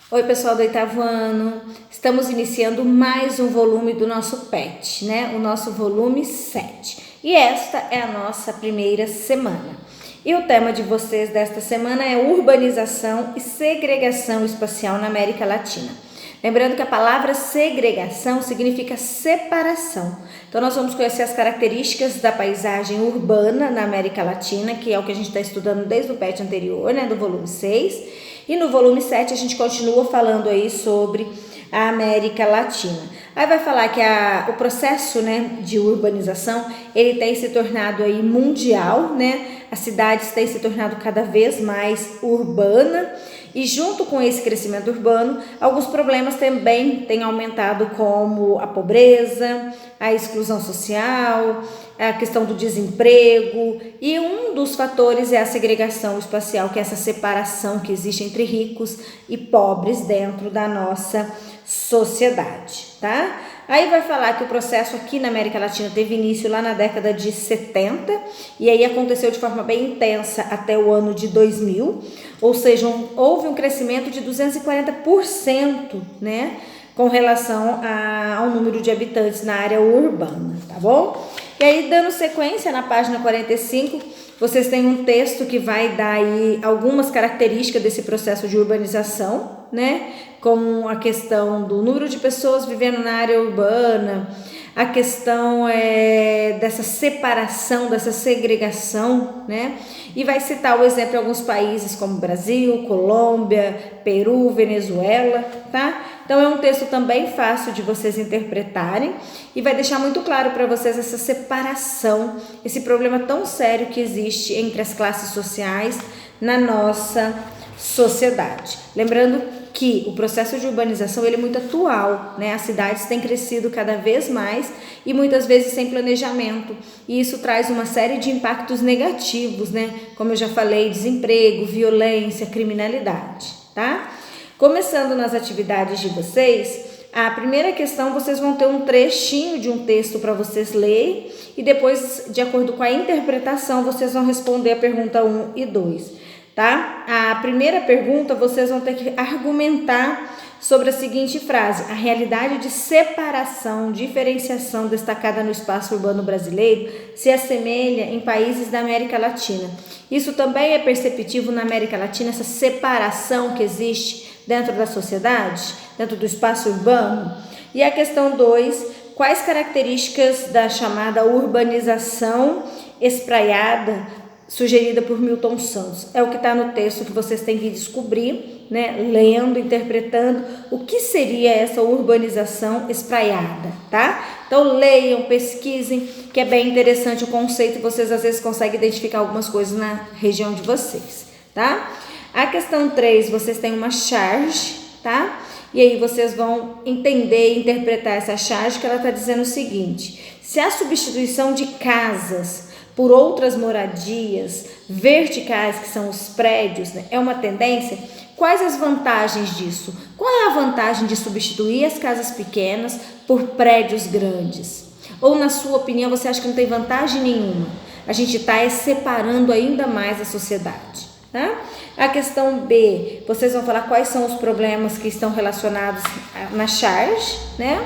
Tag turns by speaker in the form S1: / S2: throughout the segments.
S1: Oi, pessoal do 8º ano, estamos iniciando mais um volume do nosso PET, né? O nosso volume 7. E esta é a nossa primeira semana. E o tema de vocês desta semana é urbanização e segregação espacial na América Latina. Lembrando que a palavra segregação significa separação. Então, nós vamos conhecer as características da paisagem urbana na América Latina, que é o que a gente está estudando desde o PET anterior, né? Do volume 6. E no volume 7 a gente continua falando aí sobre a América Latina. Aí vai falar que o processo, né, de urbanização, ele tem se tornado aí mundial, né? As cidades têm se tornado cada vez mais urbana e junto com esse crescimento urbano, alguns problemas também têm aumentado, como a pobreza, a exclusão social, a questão do desemprego, e um dos fatores é a segregação espacial, que é essa separação que existe entre ricos e pobres dentro da nossa sociedade, tá? Aí vai falar que o processo aqui na América Latina teve início lá na década de 70 e aí aconteceu de forma bem intensa até o ano de 2000, ou seja, houve um crescimento de 240%, né, com relação ao número de habitantes na área urbana, tá bom? E aí, dando sequência, na página 45, vocês têm um texto que vai dar aí algumas características desse processo de urbanização, né? Como a questão do número de pessoas vivendo na área urbana, a questão dessa separação, dessa segregação, né? E vai citar o exemplo de alguns países como Brasil, Colômbia, Peru, Venezuela, tá? Então é um texto também fácil de vocês interpretarem e vai deixar muito claro para vocês essa separação, esse problema tão sério que existe entre as classes sociais na nossa sociedade. Lembrando que o processo de urbanização ele é muito atual, né? As cidades têm crescido cada vez mais e muitas vezes sem planejamento, e isso traz uma série de impactos negativos, né? Como eu já falei, desemprego, violência, criminalidade, tá? Começando nas atividades de vocês, a primeira questão vocês vão ter um trechinho de um texto para vocês lerem e depois, de acordo com a interpretação, vocês vão responder a pergunta 1 e 2. Tá? A primeira pergunta vocês vão ter que argumentar sobre a seguinte frase: a realidade de separação, diferenciação destacada no espaço urbano brasileiro se assemelha em países da América Latina. Isso também é perceptível na América Latina, essa separação que existe dentro da sociedade, dentro do espaço urbano? E a questão 2, quais características da chamada urbanização espraiada sugerida por Milton Santos? É o que está no texto que vocês têm que descobrir, né? Lendo, interpretando o que seria essa urbanização espraiada, tá? Então leiam, pesquisem, que é bem interessante o conceito e vocês às vezes conseguem identificar algumas coisas na região de vocês, tá? A questão 3, vocês têm uma charge, tá? E aí vocês vão entender e interpretar essa charge, que ela está dizendo o seguinte: se a substituição de casas por outras moradias verticais, que são os prédios, né, é uma tendência, quais as vantagens disso? Qual é a vantagem de substituir as casas pequenas por prédios grandes? Ou, na sua opinião, você acha que não tem vantagem nenhuma? A gente está separando ainda mais a sociedade, tá? A questão B, vocês vão falar quais são os problemas que estão relacionados na charge, né?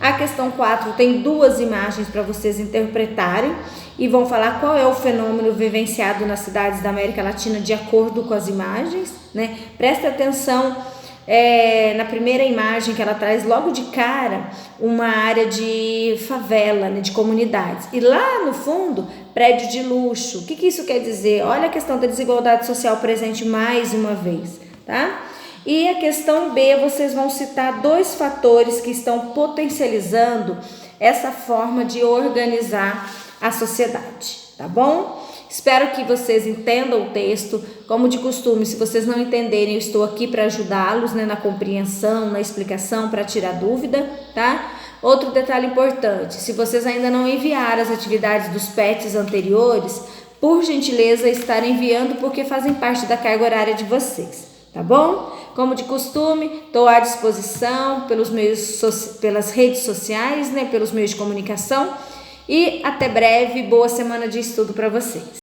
S1: A questão 4 tem 2 imagens para vocês interpretarem e vão falar qual é o fenômeno vivenciado nas cidades da América Latina de acordo com as imagens, né? Presta atenção na primeira imagem, que ela traz logo de cara uma área de favela, né, de comunidades. E lá no fundo, prédio de luxo. O que isso quer dizer? Olha a questão da desigualdade social presente mais uma vez, tá? E a questão B, vocês vão citar 2 fatores que estão potencializando essa forma de organizar a sociedade, tá bom? Espero que vocês entendam o texto. Como de costume, se vocês não entenderem, eu estou aqui para ajudá-los, né, na compreensão, na explicação, para tirar dúvida, tá? Outro detalhe importante: se vocês ainda não enviaram as atividades dos PETs anteriores, por gentileza, estar enviando, porque fazem parte da carga horária de vocês, tá bom? Como de costume, estou à disposição pelas redes sociais, né, pelos meios de comunicação. E até breve, boa semana de estudo para vocês.